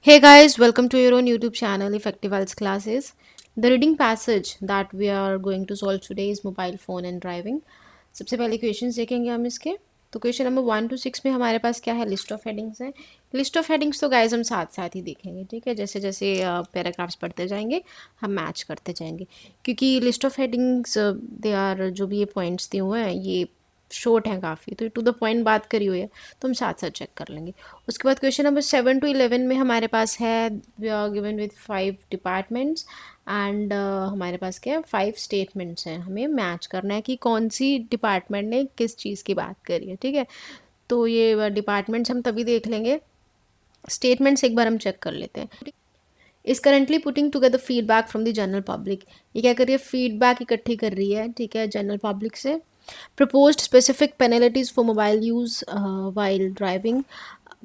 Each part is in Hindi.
Hey guys, welcome to your own YouTube channel Effective IELTS Classes. The reading passage that we are going to solve today is mobile phone and driving. सबसे पहले क्वेश्चंस देखेंगे हम इसके। तो क्वेश्चन नंबर 1 to 6 में हमारे पास क्या है, लिस्ट ऑफ हेडिंग्स है। लिस्ट ऑफ हेडिंग्स तो गाइज हम साथ साथ ही देखेंगे, ठीक है। जैसे जैसे पैराग्राफ्स पढ़ते जाएंगे हम मैच करते जाएंगे, क्योंकि list of headings they are जो भी ये पॉइंट्स दिए हुए हैं ये शॉर्ट हैं काफ़ी, तो टू द पॉइंट बात करी हुई है, तो हम साथ साथ चेक कर लेंगे। उसके बाद क्वेश्चन नंबर 7 to 11 में हमारे पास है we are given with 5 departments and हमारे पास क्या है 5 स्टेटमेंट्स हैं। हमें मैच करना है कि कौन सी डिपार्टमेंट ने किस चीज़ की बात करी है, ठीक है। तो ये डिपार्टमेंट्स हम तभी देख लेंगे, स्टेटमेंट्स एक बार हम चेक कर लेते हैं। Is currently putting together feedback from the general public. ये क्या कर रही है, फीडबैक इकट्ठी कर रही है, ठीक है, जनरल पब्लिक से। Proposed specific penalties for mobile use while driving.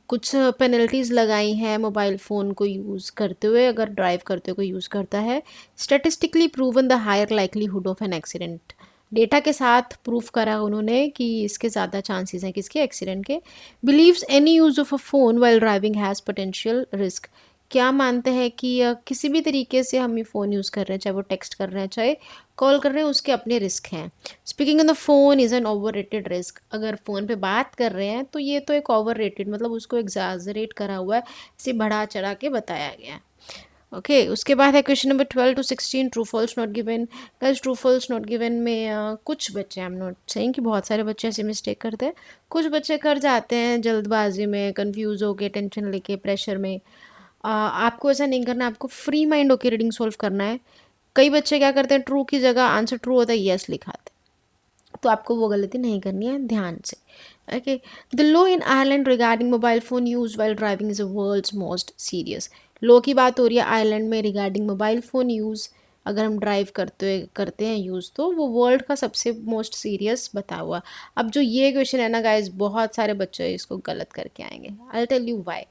कुछ पेनल्टीज़ लगाई हैं मोबाइल फ़ोन को यूज़ करते हुए, अगर ड्राइव करते हुए कोई यूज़ करता है। Statistically proven the higher likelihood of an accident. Data के साथ प्रूफ करा उन्होंने कि इसके ज़्यादा चांसेस हैं किसके, एक्सीडेंट के। Believes any use of a phone while driving has potential risk. क्या मानते हैं कि किसी भी तरीके से हम ये फ़ोन यूज़ कर रहे हैं, चाहे वो टेक्स्ट कर रहे हैं चाहे कॉल कर रहे हैं, उसके अपने रिस्क हैं। Speaking on the phone is an over rated risk. अगर फ़ोन पे बात कर रहे हैं तो ये तो एक ओवर रेटेड, मतलब उसको एग्जैजरेट करा हुआ है, इसे बढ़ा चढ़ा के बताया गया है। ओके उसके बाद है question number 12 to 16 true false not given. Guys true false not given में कुछ बच्चे, आई एम नॉट सेइंग कि बहुत सारे बच्चे ऐसे मिस्टेक करते हैं, कुछ बच्चे कर जाते हैं जल्दबाजी में, कंफ्यूज होके, टेंशन लेके, प्रेशर में। आपको ऐसा नहीं करना, आपको फ्री माइंड होकर रीडिंग सॉल्व करना है। कई बच्चे क्या करते हैं, ट्रू की जगह आंसर ट्रू होता है यस लिखाते हैं, तो आपको वो गलती नहीं करनी है, ध्यान से। Okay the law in Ireland regarding mobile phone use while driving is a world's most serious. Law की बात हो रही है आयरलैंड में रिगार्डिंग मोबाइल फ़ोन यूज़, अगर हम ड्राइव करते हैं यूज़, तो वो वर्ल्ड का सबसे मोस्ट सीरियस बता हुआ। अब जो ये क्वेश्चन है ना गाइज, बहुत सारे बच्चे इसको गलत करके आएंगे, I tell you why.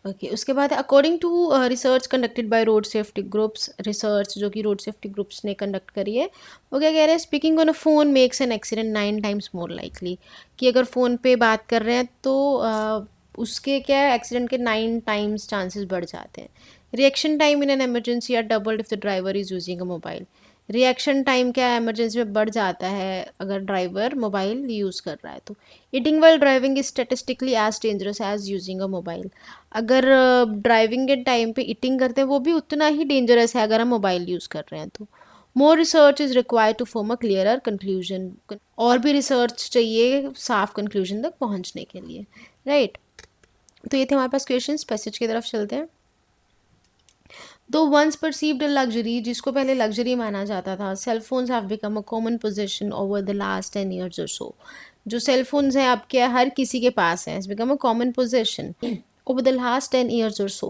Okay उसके बाद according to research conducted by road safety groups. Research जो कि रोड सेफ्टी ग्रुप्स ने कंडक्ट करी है, वो क्या कह रहे हैं, speaking on a phone makes an accident 9 times more likely. कि अगर फ़ोन पे बात कर रहे हैं तो उसके क्या है, एक्सीडेंट के 9 times चांसेस बढ़ जाते हैं। Reaction time in an emergency are doubled if the driver is using a mobile. Reaction time क्या है, इमरजेंसी में बढ़ जाता है अगर ड्राइवर मोबाइल यूज़ कर रहा है तो। Eating while driving is statistically as dangerous as using a mobile. अगर ड्राइविंग के टाइम पे ईटिंग करते हैं वो भी उतना ही डेंजरस है अगर हम मोबाइल यूज़ कर रहे हैं तो। More research is required to form a clearer conclusion. और भी रिसर्च चाहिए साफ कंक्लूजन तक पहुंचने के लिए, राइट। तो ये थे हमारे पास क्वेश्चन, पैसेज की तरफ चलते हैं। दो वंस परसीव्ड लग्जरी, जिसको पहले लग्जरी माना जाता था, cell phones have become a common position over the last 10 years और सो। जो सेल फोन्स हैं आपके हर किसी के पास हैं, it's become a common position over the last 10 years or so.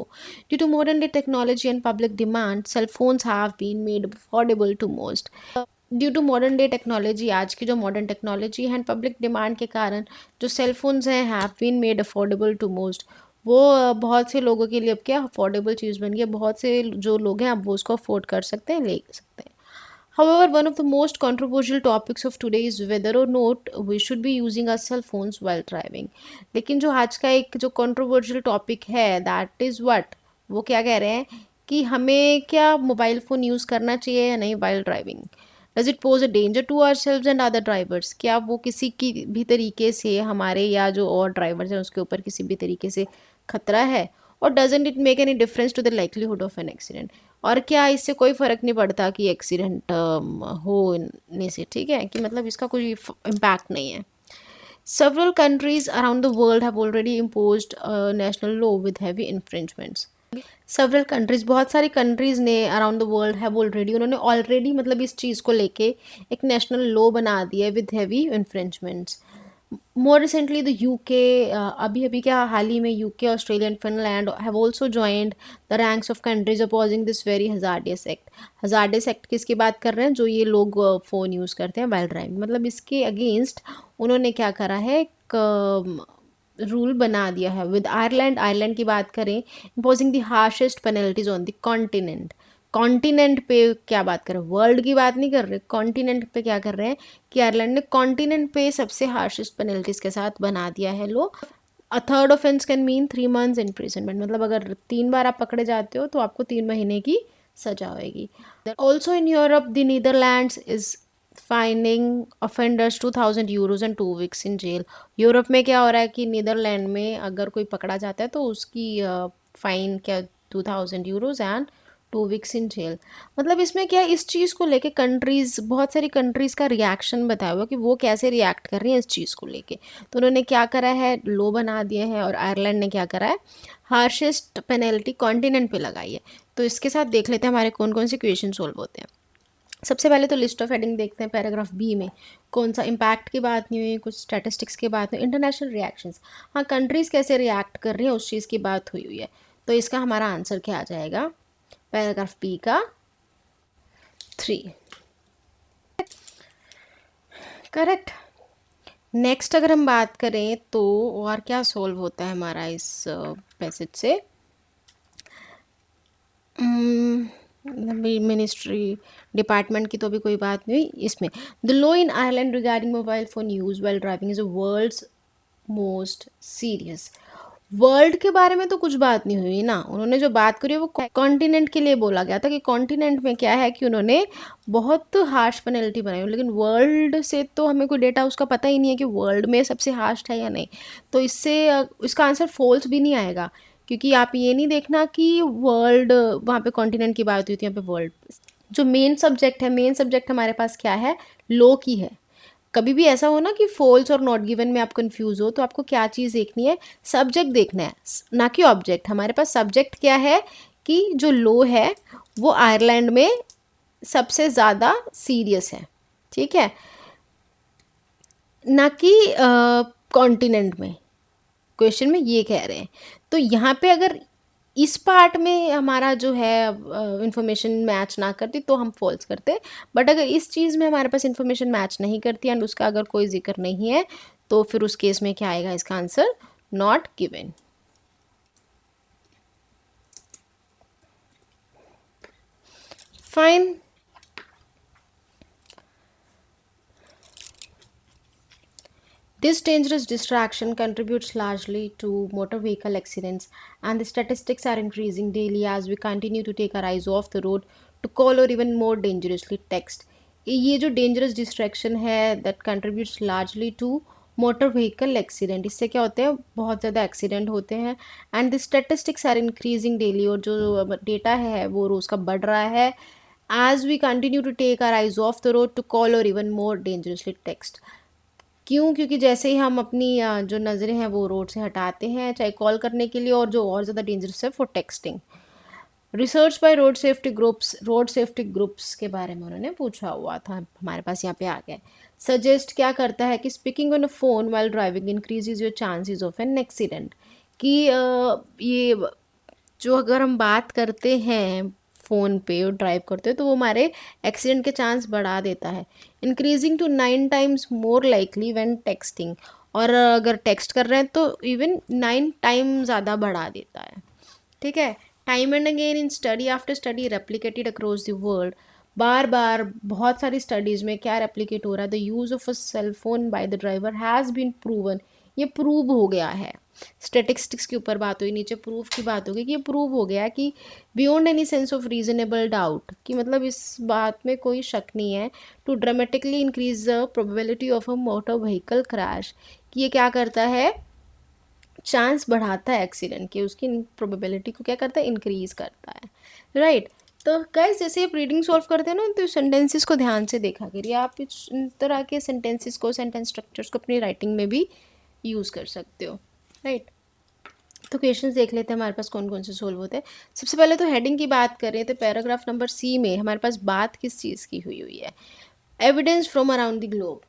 Due to modern day technology and public demand, cell phones have been made affordable to most. Due to modern day technology, आज की जो modern technology and public demand के कारण जो सेल फोन्स हैं have been made affordable to most. वो बहुत से लोगों के लिए अब क्या अफोर्डेबल चीज़ बन गई है, बहुत से जो लोग हैं अब वो उसको अफोर्ड कर सकते हैं, ले सकते हैं। However, one of the most controversial topics of today is whether or not we should be using our cell phones while driving. लेकिन जो आज का एक जो controversial topic है, that is what, वो क्या कह रहे हैं कि हमें क्या मोबाइल फ़ोन यूज़ करना चाहिए या नहीं while driving. Does it pose a danger to ourselves and other drivers? क्या वो किसी की भी तरीके से हमारे या जो और ड्राइवर्स हैं उसके ऊपर किसी भी तरीके से खतरा है? और doesn't it make any difference to the likelihood of an accident? और क्या इससे कोई फ़र्क नहीं पड़ता कि एक्सीडेंट होने से, ठीक है, कि मतलब इसका कोई इम्पैक्ट नहीं है। Several countries around the world have already imposed a national law with heavy infringements. Several countries, बहुत सारी कंट्रीज़ ने around the world have already, उन्होंने ऑलरेडी मतलब इस चीज़ को लेके एक नेशनल लॉ बना दिया है with heavy infringements. More recently the UK, अभी अभी क्या हाल ही में UK, Australia and Finland have also joined the ranks of countries opposing this very hazardous act. Hazardous act किसकी बात कर रहे हैं, जो ये लोग फ़ोन यूज़ करते हैं वाइल ड्राइविंग, मतलब इसके अगेंस्ट उन्होंने क्या करा है, एक रूल बना दिया है विद आयरलैंड। आयरलैंड की बात करें, imposing the harshest penalties on the continent. Continent पे क्या बात कर रहे हैं, वर्ल्ड की बात नहीं कर रहे, कॉन्टिनेंट पे क्या कर रहे हैं कि आयरलैंड ने कॉन्टिनेंट पे सबसे हार्शेस्ट पेनल्टीज के साथ बना दिया है लो। A third offence can mean 3 months imprisonment, मतलब अगर 3 बार आप पकड़े जाते हो तो आपको 3 महीने की सजा होएगी. Also in Europe the Netherlands is fining offenders €2,000 and 2 weeks in jail. Europe में क्या हो रहा है कि नीदरलैंड में अगर कोई पकड़ा जाता है तो उसकी फाइन क्या, €2,000 एंड 2 weeks इन जेल. मतलब इसमें क्या है, इस चीज़ को लेके कंट्रीज़, बहुत सारी कंट्रीज़ का रिएक्शन बताया हुआ कि वो कैसे रिएक्ट कर रही हैं इस चीज़ को लेके. तो उन्होंने क्या करा है, लो बना दिए हैं, और आयरलैंड ने क्या करा है, हार्शेस्ट पेनल्टी कॉन्टिनेंट पे लगाई है. तो इसके साथ देख लेते हैं हमारे कौन कौन से क्वेश्चन सोल्व होते हैं. सबसे पहले तो लिस्ट ऑफ हेडिंग देखते हैं. पैराग्राफ बी में कौन सा इम्पैक्ट की बात नहीं हुई, कुछ स्टैटिस्टिक्स की बात नहीं, इंटरनेशनल रिएक्शंस, हाँ कंट्रीज़ कैसे रिएक्ट कर रही हैं उस चीज़ की बात हुई हुई है. तो इसका हमारा आंसर क्या आ जाएगा, पैराग्राफ बी का 3. करेक्ट. नेक्स्ट अगर हम बात करें तो और क्या सोल्व होता है हमारा इस पैसेज से, मिनिस्ट्री डिपार्टमेंट की तो अभी कोई बात नहीं हुई इसमें. The law in Ireland regarding mobile phone use while driving is a world's most serious. World के बारे में तो कुछ बात नहीं हुई ना, उन्होंने जो बात करी है वो कॉन्टिनेंट के लिए बोला गया था कि कॉन्टिनेंट में क्या है कि उन्होंने बहुत हार्श पेनल्टी बनाई है, लेकिन वर्ल्ड से तो हमें कोई डेटा उसका पता ही नहीं है कि वर्ल्ड में सबसे हार्श है या नहीं. तो इससे इसका आंसर फॉल्स भी नहीं आएगा, क्योंकि आप ये नहीं देखना कि वर्ल्ड, वहाँ पे कॉन्टिनेंट की बात हुई थी, यहाँ पे वर्ल्ड. जो मेन सब्जेक्ट है, मेन सब्जेक्ट हमारे पास क्या है, लो की है. कभी भी ऐसा हो ना कि फॉल्स और नॉट गिवन में आप कंफ्यूज हो, तो आपको क्या चीज़ देखनी है, सब्जेक्ट देखना है, ना कि ऑब्जेक्ट. हमारे पास सब्जेक्ट क्या है कि जो लो है वो आयरलैंड में सबसे ज़्यादा सीरियस है, ठीक है, ना कि कॉन्टिनेंट में. क्वेश्चन में ये कह रहे हैं. तो यहाँ पे अगर इस पार्ट में हमारा जो है इंफॉर्मेशन मैच ना करती तो हम फॉल्स करते, बट अगर इस चीज़ में हमारे पास इंफॉर्मेशन मैच नहीं करती एंड उसका अगर कोई जिक्र नहीं है तो फिर उस केस में क्या आएगा, इसका answer not given. Fine. This dangerous distraction contributes largely to motor vehicle accidents, and the statistics are increasing daily as we continue to take our eyes off the road to call or even more dangerously text. ये जो dangerous distraction है that contributes largely to motor vehicle accident, इससे क्या होते हैं, बहुत ज़्यादा एक्सीडेंट होते हैं. And the statistics are increasing daily, और जो डेटा है वो रोज़ का बढ़ रहा है. As we continue to take our eyes off the road to call or even more dangerously text. क्यों, क्योंकि जैसे ही हम अपनी जो नज़रें हैं वो रोड से हटाते हैं, चाहे कॉल करने के लिए, और जो और ज़्यादा डेंजरस है for texting. Research by road safety groups के बारे में उन्होंने पूछा हुआ था, हमारे पास यहाँ पे आ गया. सजेस्ट क्या करता है कि speaking on a phone while driving increases your chances of an accident. कि ये जो अगर हम बात करते हैं फ़ोन पे और ड्राइव करते हो तो वो हमारे एक्सीडेंट के चांस बढ़ा देता है. Increasing to 9 times more likely when texting, और अगर टेक्स्ट कर रहे हैं तो इवन 9 टाइम ज़्यादा बढ़ा देता है, ठीक है. Time and again in study after study replicated across the world. बार बार बहुत सारी स्टडीज़ में क्या रेप्लिकेट हो रहा है, the use of a cell phone by the driver has been proven. ये प्रूव हो गया है. स्टेटिस्टिक्स के ऊपर बात हुई, नीचे प्रूफ की बात होगी कि ये प्रूव हो गया कि beyond any sense of reasonable doubt, कि मतलब इस बात में कोई शक नहीं है, to dramatically increase the probability of a motor vehicle crash. कि ये क्या करता है, चांस बढ़ाता है एक्सीडेंट की, उसकी प्रोबेबिलिटी को क्या करता है, इंक्रीज करता है, राइट. तो गाइस जैसे आप रीडिंग सॉल्व करते हैं ना, तो सेंटेंसेस को ध्यान से देखा करिए. आप इस तरह के सेंटेंसेस को, सेंटेंस स्ट्रक्चर्स को अपनी राइटिंग में भी यूज़ कर सकते हो, राइट. तो क्वेश्चंस देख लेते हैं हमारे पास कौन कौन से सोल्व होते हैं. सबसे पहले तो हेडिंग की बात करें तो पैराग्राफ नंबर सी में हमारे पास बात किस चीज़ की हुई हुई है, evidence from around the globe.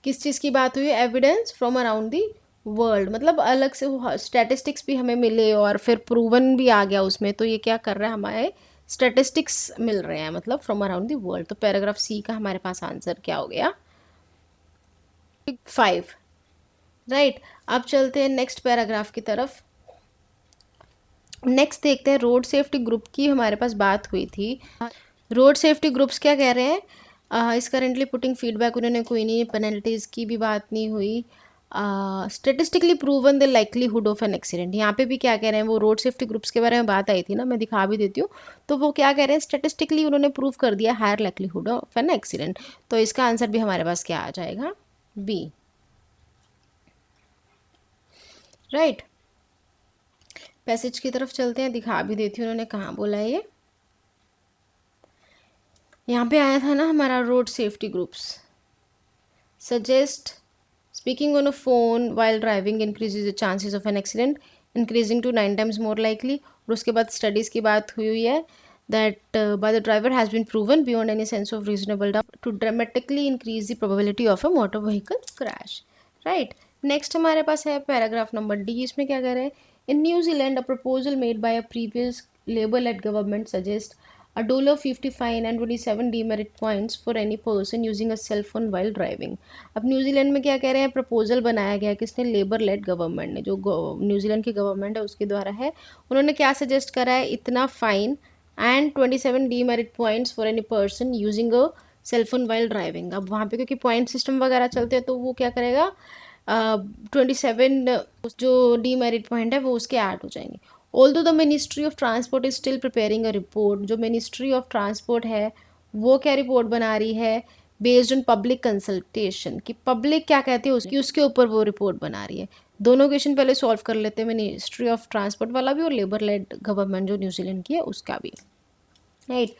किस चीज़ की बात हुई है, evidence from around the world. मतलब अलग से स्टैटिस्टिक्स भी हमें मिले और फिर प्रूवन भी आ गया उसमें. तो ये क्या कर रहा है, हमारे स्टैटिस्टिक्स मिल रहे हैं, मतलब फ्रॉम अराउंड द वर्ल्ड. तो पैराग्राफ सी का हमारे पास आंसर क्या हो गया, 5, राइट. अब चलते हैं नेक्स्ट पैराग्राफ की तरफ. नेक्स्ट देखते हैं रोड सेफ्टी ग्रुप की हमारे पास बात हुई थी. रोड सेफ्टी ग्रुप्स क्या कह रहे हैं, इस करेंटली पुटिंग फीडबैक, उन्होंने कोई नहीं, पेनल्टीज़ की भी बात नहीं हुई. Statistically proven the likelihood of an accident. यहाँ पे भी क्या कह रहे हैं, वो रोड सेफ्टी ग्रुप्स के बारे में बात आई थी ना, मैं दिखा भी देती हूँ। तो वो क्या कह रहे हैं, स्टेटिस्टिकली उन्होंने प्रूव कर दिया higher likelihood of an accident. तो इसका आंसर भी हमारे पास क्या आ जाएगा, बी। राइट, पैसेज की तरफ चलते हैं, दिखा भी देती हूँ उन्होंने कहाँ बोला है ये। यहाँ पे आया था ना हमारा road safety groups suggest speaking on a phone while driving increases the chances of an accident increasing to 9 times more likely। और उसके बाद स्टडीज़ की बात हुई है that by the driver has been proven beyond any sense of reasonable doubt to dramatically increase the probability of a motor vehicle crash। right, next हमारे पास है पैराग्राफ नंबर डी। इसमें क्या कह रहे हैं, in New Zealand a proposal made by a previous Labour-led government suggests a $50 fine and 27 demerit points for any person using a cell phone while driving। अब न्यूजीलैंड में क्या कह रहे हैं, प्रपोजल बनाया गया किसने, लेबर लेड गवर्नमेंट ने, जो न्यूजीलैंड की गवर्नमेंट है उसके द्वारा है। उन्होंने क्या सजेस्ट करा है, इतना fine and 27 demerit points for any person using a cell phone while driving. अब वहाँ पे क्योंकि पॉइंट सिस्टम वगैरह चलते हैं तो वो क्या करेगा, 27 जो डीमेरिट पॉइंट है वो उसके ऐड हो जाएंगे। Although the ministry of transport is still preparing a report. जो मिनिस्ट्री ऑफ ट्रांसपोर्ट है वो क्या रिपोर्ट बना रही है, बेस्ड ऑन पब्लिक कंसल्टेशन, कि पब्लिक क्या कहती है उसकी, उसके ऊपर वो रिपोर्ट बना रही है। दोनों क्वेश्चन पहले सॉल्व कर लेते हैं, मिनिस्ट्री ऑफ ट्रांसपोर्ट वाला भी और लेबर लेड गवर्नमेंट जो न्यूजीलैंड की है उसका भी। राइट,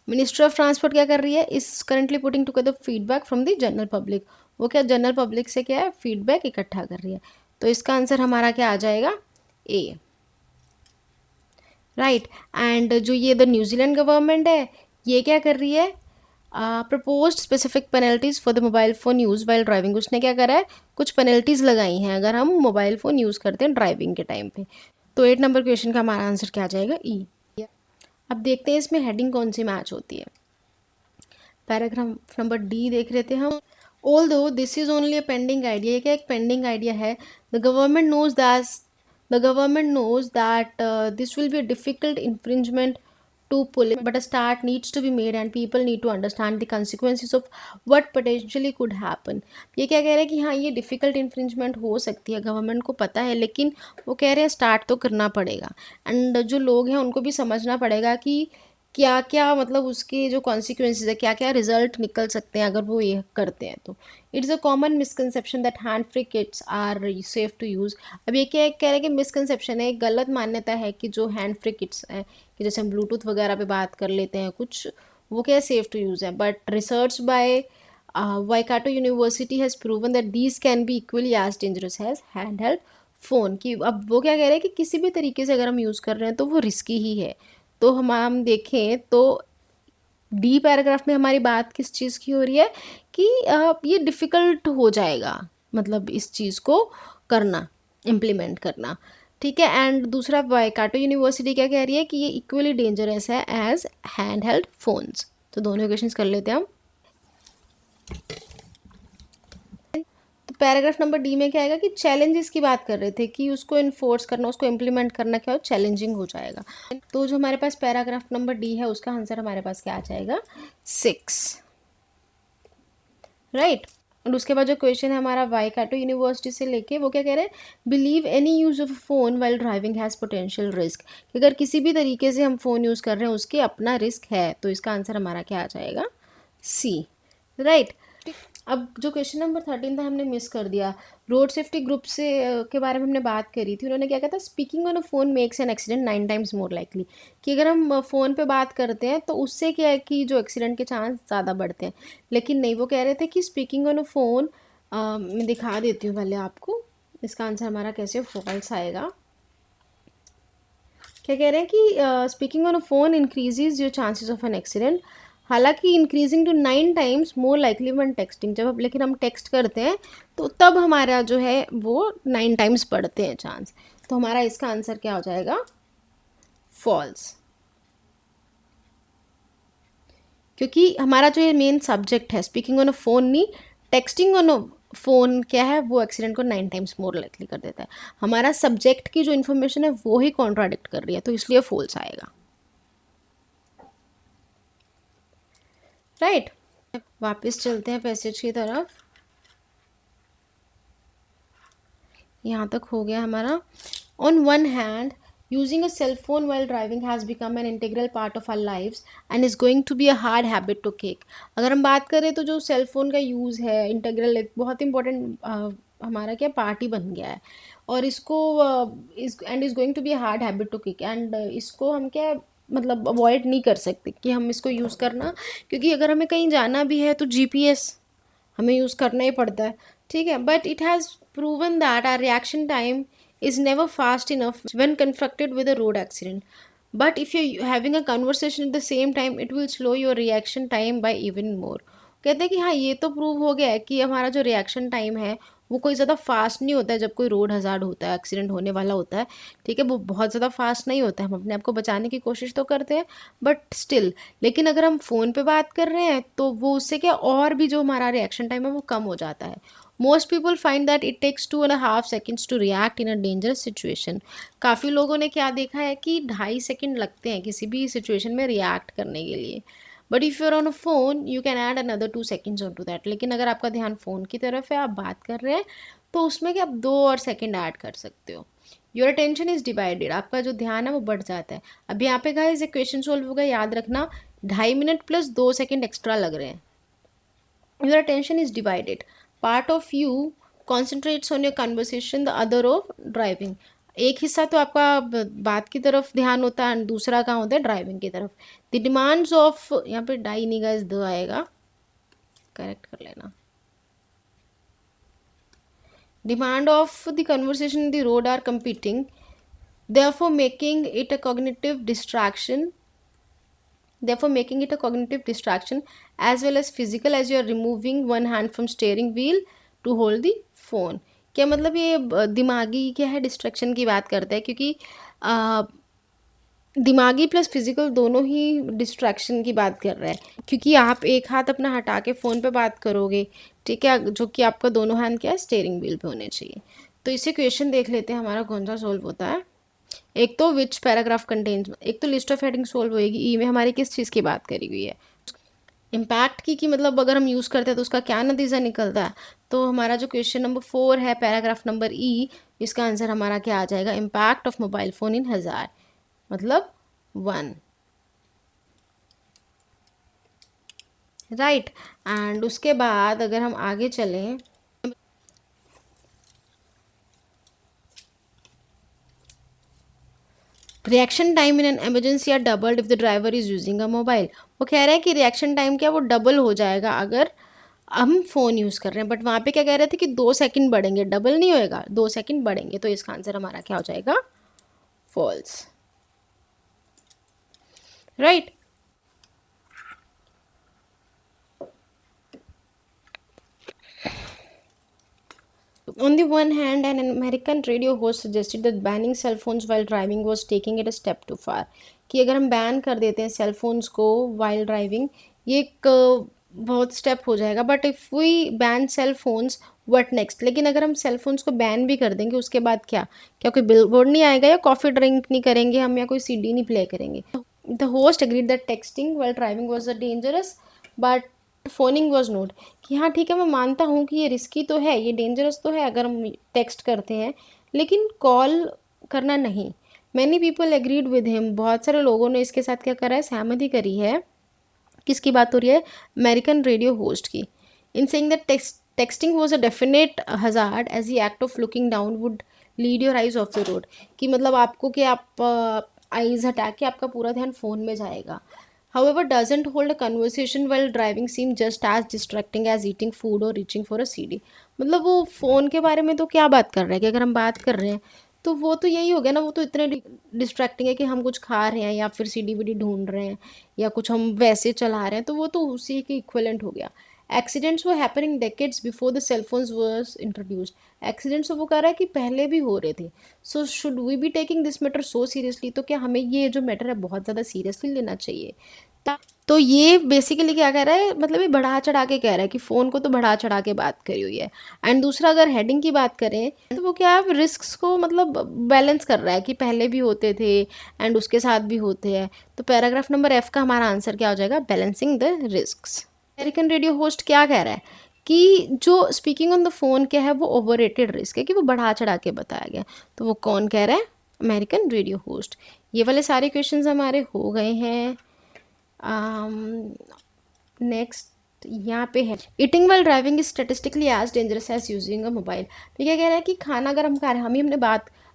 मिनिस्ट्री ऑफ ट्रांसपोर्ट क्या कर रही है, इस currently putting together feedback from the general public. वो क्या जनरल पब्लिक से क्या है, फीडबैक इकट्ठा कर रही है। तो इसका आंसर हमारा क्या आ जाएगा, ए। राइट, एंड जो ये द न्यूजीलैंड गवर्नमेंट है ये क्या कर रही है, proposed specific penalties for the mobile phone use while driving. उसने क्या करा है, कुछ पेनल्टीज़ लगाई हैं अगर हम मोबाइल फ़ोन यूज़ करते हैं ड्राइविंग के टाइम पे। तो 8 नंबर क्वेश्चन का हमारा आंसर क्या आ जाएगा, ई। अब देखते हैं इसमें हेडिंग कौन सी मैच होती है। पैराग्राफ नंबर डी देख रहे थे हम। Although this is only a pending idea, ये क्या एक पेंडिंग आइडिया है। The government knows that the government knows that this will be a difficult infringement to pull it, but a start needs to be made and people need to understand the consequences of what potentially could happen। ये क्या कह रहे हैं कि हाँ ये डिफ़िकल्ट इन्फ्रिंजमेंट हो सकती है, गवर्नमेंट को पता है, लेकिन वो कह रहे हैं स्टार्ट तो करना पड़ेगा एंड जो लोग हैं उनको भी समझना पड़ेगा कि क्या क्या मतलब उसके जो कॉन्सिक्वेंसेज है, क्या क्या रिजल्ट निकल सकते हैं अगर वो ये करते हैं तो। It's a common misconception that hand free kits are safe to use. अब ये क्या कह रहे हैं कि मिसकंसेप्शन है, एक गलत मान्यता है कि जो हैंड फ्री किट्स हैं, कि जैसे हम ब्लूटूथ वगैरह पे बात कर लेते हैं कुछ, वो क्या सेफ टू यूज़ है। But research by Waikato University has proven that these can be equally as dangerous has hand held phone. कि अब वो क्या कह रहे हैं कि किसी भी तरीके से अगर हम यूज़ कर रहे हैं तो वो रिस्की ही है। तो हम देखें तो डी पैराग्राफ में हमारी बात किस चीज़ की हो रही है कि ये डिफ़िकल्ट हो जाएगा, मतलब इस चीज़ को करना, इम्प्लीमेंट करना। ठीक है, एंड दूसरा वाइकाटो यूनिवर्सिटी क्या कह रही है कि ये इक्वली डेंजरस है एज हैंड हेल्ड फोन्स। तो दोनों क्वेश्चंस कर लेते हैं हम। तो पैराग्राफ नंबर डी में क्या आएगा कि चैलेंजेस की बात कर रहे थे कि उसको इन्फोर्स करना, उसको इम्प्लीमेंट करना क्या हो, चैलेंजिंग हो जाएगा। तो जो हमारे पास पैराग्राफ नंबर डी है उसका आंसर हमारे पास क्या आ जाएगा, 6। राइट, और उसके बाद जो क्वेश्चन है हमारा वाइकाटो यूनिवर्सिटी से लेके, वो क्या कह रहे हैं, believe any use of phone while driving has potential risk. अगर किसी भी तरीके से हम फ़ोन यूज़ कर रहे हैं उसके अपना रिस्क है। तो इसका आंसर हमारा क्या आ जाएगा, सी। राइट, अब जो क्वेश्चन नंबर 13 था हमने मिस कर दिया। रोड सेफ्टी ग्रुप से के बारे में हमने बात करी थी। उन्होंने क्या कहा था, speaking on a phone makes an accident 9 times more likely. कि अगर हम फ़ोन पे बात करते हैं तो उससे क्या है कि जो एक्सीडेंट के चांस ज़्यादा बढ़ते हैं। लेकिन नहीं, वो कह रहे थे कि स्पीकिंग ऑन अ फ़ोन, मैं दिखा देती हूँ पहले आपको, इसका आंसर हमारा कैसे फॉल्स आएगा। क्या कह रहे हैं कि speaking on a phone increases your chances of an accident, हालांकि increasing to 9 times more likely when texting. जब लेकिन हम टेक्स्ट करते हैं तो तब हमारा जो है वो 9 times बढ़ते हैं चांस। तो हमारा इसका आंसर क्या हो जाएगा, फॉल्स। क्योंकि हमारा जो ये मेन सब्जेक्ट है स्पीकिंग ऑन अ फ़ोन नहीं, टेक्सटिंग ऑन अ फ़ोन क्या है, वो एक्सीडेंट को 9 times मोर लाइकली कर देता है। हमारा सब्जेक्ट की जो इन्फॉर्मेशन है वो ही कॉन्ट्राडिक्ट कर रही है, तो इसलिए फॉल्स आएगा। राइट। वापस चलते हैं पैसेज की तरफ। यहाँ तक हो गया हमारा। On one hand, using a cell phone while driving has become an integral part of our lives and is going to be a hard habit to kick। अगर हम बात करें तो जो सेल फोन का यूज़ है इंटीग्रल, एक बहुत इंपॉर्टेंट हमारा क्या पार्ट ही बन गया है। और इसको इस and is going to be a hard habit to kick, and इसको हम क्या मतलब अवॉइड नहीं कर सकते कि हम इसको यूज़ करना, क्योंकि अगर हमें कहीं जाना भी है तो जीपीएस हमें यूज़ करना ही पड़ता है, ठीक है। But it has proven that our reaction time is never fast enough when confronted with a road accident. But if you're having a conversation at the same time, it will slow your reaction time by even more। कहते हैं कि हाँ, ये तो प्रूव हो गया है कि हमारा जो रिएक्शन टाइम है वो कोई ज़्यादा फास्ट नहीं होता है जब कोई रोड हज़ार्ड होता है, एक्सीडेंट होने वाला होता है, ठीक है। वो बहुत ज़्यादा फास्ट नहीं होता है, हम अपने आप को बचाने की कोशिश तो करते हैं बट स्टिल। लेकिन अगर हम फ़ोन पे बात कर रहे हैं तो वो उससे क्या और भी जो हमारा रिएक्शन टाइम है वो कम हो जाता है। Most people find that it takes 2.5 seconds to react in a dangerous situation. काफ़ी लोगों ने क्या देखा है कि 2.5 सेकेंड लगते हैं किसी भी सिचुएशन में रिएक्ट करने के लिए। But if you're on a phone you can add another 2 seconds on to that. लेकिन अगर आपका ध्यान फ़ोन की तरफ है, आप बात कर रहे हैं, तो उसमें क्या आप 2 और सेकेंड ऐड कर सकते हो। योर अटेंशन इज़ डिवाइडेड, आपका जो ध्यान है वो बढ़ जाता है। अब यहाँ पे गाइस एक क्वेश्चन सोल्व होगा, याद रखना 2.5 मिनट प्लस 2 सेकेंड एक्स्ट्रा लग रहे हैं। Your attention is divided. Part of you concentrates on your conversation, the other of driving। एक हिस्सा तो आपका बात की तरफ ध्यान होता है, दूसरा कहाँ होता है ड्राइविंग की तरफ। द डिमांड्स ऑफ, यहाँ पे डाई नहीं गाइस, द आएगा, करेक्ट कर लेना। Demand of the conversation in the road are competing, therefore making it a cognitive distraction therefore making it a cognitive distraction as well as physical, as you are removing one hand from steering wheel to hold the phone। क्या मतलब ये दिमागी क्या है डिस्ट्रैक्शन की बात करता है, क्योंकि दिमागी प्लस फिजिकल दोनों ही डिस्ट्रैक्शन की बात कर रहा है, क्योंकि आप एक हाथ अपना हटा के फ़ोन पे बात करोगे, ठीक है, जो कि आपका दोनों हैंड क्या है स्टेयरिंग व्हील पे होने चाहिए। तो इसे क्वेश्चन देख लेते हैं हमारा कौन सा सोल्व होता है। एक तो विच पैराग्राफ कंटेन्स, एक तो लिस्ट ऑफ हेडिंग सोल्व होएगी। ई में हमारी किस चीज़ की बात करी हुई है, इम्पैक्ट की, कि मतलब अगर हम यूज़ करते हैं तो उसका क्या नतीजा निकलता है। तो हमारा जो क्वेश्चन नंबर 4 है पैराग्राफ नंबर ई, इसका आंसर हमारा क्या आ जाएगा, इम्पैक्ट ऑफ मोबाइल फ़ोन इन 1000, मतलब 1, राइट। एंड उसके बाद अगर हम आगे चलें, reaction time in an emergency are doubled if the driver is using a mobile. वो कह रहे हैं कि रिएक्शन टाइम क्या वो डबल हो जाएगा अगर हम फ़ोन यूज़ कर रहे हैं, बट वहाँ पे क्या कह रहे थे कि 2 सेकेंड बढ़ेंगे, डबल नहीं होएगा, 2 सेकेंड बढ़ेंगे। तो इसका आंसर हमारा क्या हो जाएगा, false, right. On the one hand, an American radio host suggested that banning cell phones while driving was taking it a step too far। कि अगर हम बैन कर देते हैं सेल फोन्स को while driving, ये एक बहुत स्टेप हो जाएगा। But if we ban cell phones what next. लेकिन अगर हम सेल फोन्स को बैन भी कर देंगे उसके बाद क्या, क्या कोई बिलबोर्ड नहीं आएगा, या कॉफ़ी ड्रिंक नहीं करेंगे हम, या कोई सीडी नहीं प्ले करेंगे। The host agreed that texting while driving was a dangerous but phoning was not. कि हाँ ठीक है, मैं मानता हूँ कि ये रिस्की तो है, ये डेंजरस तो है अगर हम टेक्स्ट करते हैं, लेकिन कॉल करना नहीं। Many people agreed with him, बहुत सारे लोगों ने इसके साथ क्या करा है, सहमति करी है। किसकी बात हो रही है, अमेरिकन रेडियो होस्ट की। In saying that texting was a definite hazard as the act of looking down would lead your eyes off the road. कि मतलब आपको कि आप आइज़ हटा के आपका पूरा ध्यान फ़ोन में जाएगा। However, doesn't hold a conversation while driving seem just as distracting as eating food or reaching for a CD। मतलब वो फ़ोन के बारे में तो क्या बात कर रहे हैं, कि अगर हम बात कर रहे हैं तो वो तो यही हो गया ना, वो तो इतने डिस्ट्रैक्टिंग है कि हम कुछ खा रहे हैं या फिर सीडी वीडी ढूंढ रहे हैं या कुछ हम वैसे चला रहे हैं, तो वो तो उसी के इक्विवेलेंट हो गया। Accidents were happening decades before the cell phones were introduced. Accidents वो कह रहा है कि पहले भी हो रहे थे। So should we be taking this matter so seriously, तो क्या हमें ये जो मैटर है बहुत ज़्यादा सीरियसली लेना चाहिए। तो ये बेसिकली क्या कह रहा है, मतलब ये बढ़ा चढ़ा के कह रहा है कि फ़ोन को तो बढ़ा चढ़ा के बात करी हुई है। एंड दूसरा अगर हेडिंग की बात करें तो वो क्या है, रिस्क्स को मतलब बैलेंस कर रहा है कि पहले भी होते थे एंड उसके साथ भी होते हैं। तो पैराग्राफ नंबर एफ का हमारा आंसर क्या हो जाएगा, balancing the risks. American radio host क्या कह रहा है कि जो स्पीकिंग ऑन द फ़ोन क्या है वो ओवररेटेड रिस्क है, कि वो बढ़ा चढ़ा के बताया गया। तो वो कौन कह रहा है? American radio host. ये वाले सारे क्वेश्चंस हमारे हो गए हैं। नेक्स्ट यहाँ पे है, eating while driving is statistically as dangerous as using a mobile. तो क्या कह रहा है कि खाना अगर हम खा रहे हैं,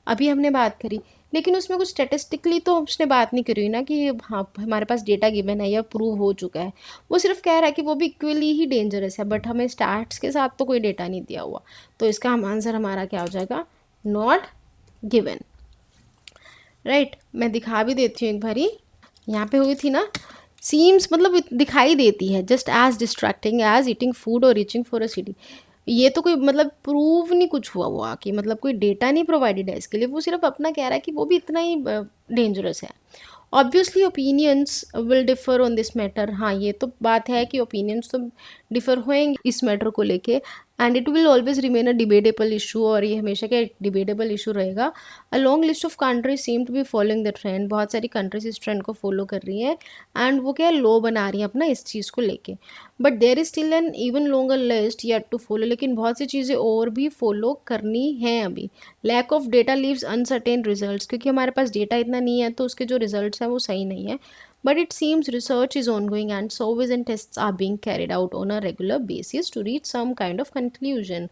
अभी हमने बात करी, लेकिन उसमें कुछ स्टेटिस्टिकली तो उसने बात नहीं करी ना कि हाँ हमारे पास डेटा गिवन है या प्रूव हो चुका है। वो सिर्फ कह रहा है कि वो भी इक्वली ही डेंजरस है, बट हमें स्टैट्स के साथ तो कोई डेटा नहीं दिया हुआ। तो इसका आंसर हमारा क्या हो जाएगा? Not given. राइट, मैं दिखा भी देती हूँ एक बारी। यहाँ पे हुई थी ना, सीम्स मतलब दिखाई देती है, just as distracting as eating food or reaching for a CD. ये तो कोई मतलब प्रूव नहीं कुछ हुआ कि मतलब कोई डेटा नहीं प्रोवाइडेड है इसके लिए, वो सिर्फ अपना कह रहा है कि वो भी इतना ही डेंजरस है। Obviously opinions will differ on this matter. हाँ, ये तो बात है कि ओपिनियंस तो डिफर होएंगे इस मैटर को लेके, and it will always remain a debatable issue, और ये हमेशा का डिबेटेबल इशू रहेगा। A long list of countries seem to be following the trend. बहुत सारी कंट्रीज इस ट्रेंड को फॉलो कर रही हैं, एंड वो क्या लो बना रही हैं अपना इस चीज़ को लेके। But there is still an even longer list yet to follow. लेकिन बहुत सी चीज़ें और भी फॉलो करनी हैं अभी। Lack of data leaves uncertain results, क्योंकि हमारे पास डेटा इतना नहीं है तो उसके जो रिजल्ट्स हैं वो सही नहीं है। But it seems research is ongoing and surveys and tests are being carried out on a regular basis to reach some kind of conclusion।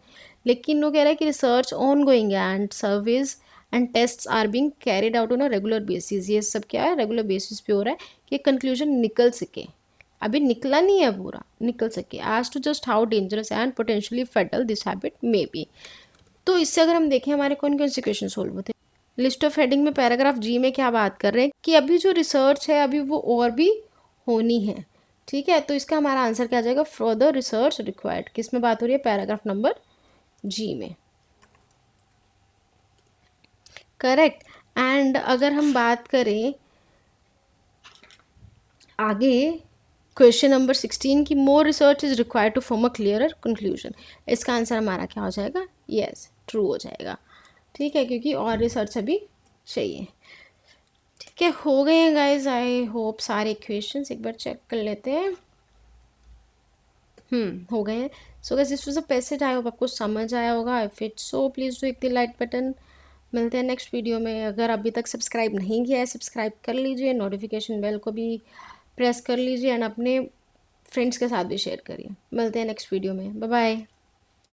लेकिन वो कह रहा है कि रिसर्च ongoing है and surveys and tests are being carried out on a regular basis. ये सब क्या है? रेगुलर बेसिस पे हो रहा है कि कंक्लूजन निकल सके। अभी निकला नहीं है पूरा, निकल सके as to just how dangerous and potentially fatal this habit may be. तो इससे अगर हम देखें हमारे कौन कौन से क्वेश्चन सोल्व होते हैं। लिस्ट ऑफ हेडिंग में पैराग्राफ जी में क्या बात कर रहे हैं कि अभी जो रिसर्च है अभी वो और भी होनी है। ठीक है, तो इसका हमारा आंसर क्या आ जाएगा? Further research required. किस में बात हो रही है? पैराग्राफ नंबर जी में। करेक्ट। एंड अगर हम बात करें आगे क्वेश्चन नंबर 16 की, more research is required to form a clearer conclusion. इसका आंसर हमारा क्या हो जाएगा? यस, ट्रू हो जाएगा। ठीक है, क्योंकि और रिसर्च अभी चाहिए। ठीक है, हो गए हैं गाइज। आई होप सारे क्वेश्चंस एक बार चेक कर लेते हैं। हो गए हैं। So guys this was a passage, I hope आपको समझ आया होगा। If it so please do hit the like button. मिलते हैं नेक्स्ट वीडियो में। अगर अभी तक सब्सक्राइब नहीं किया है सब्सक्राइब कर लीजिए, नोटिफिकेशन बेल को भी प्रेस कर लीजिए, एंड अपने फ्रेंड्स के साथ भी शेयर करिए। मिलते हैं नेक्स्ट वीडियो में। Bye bye.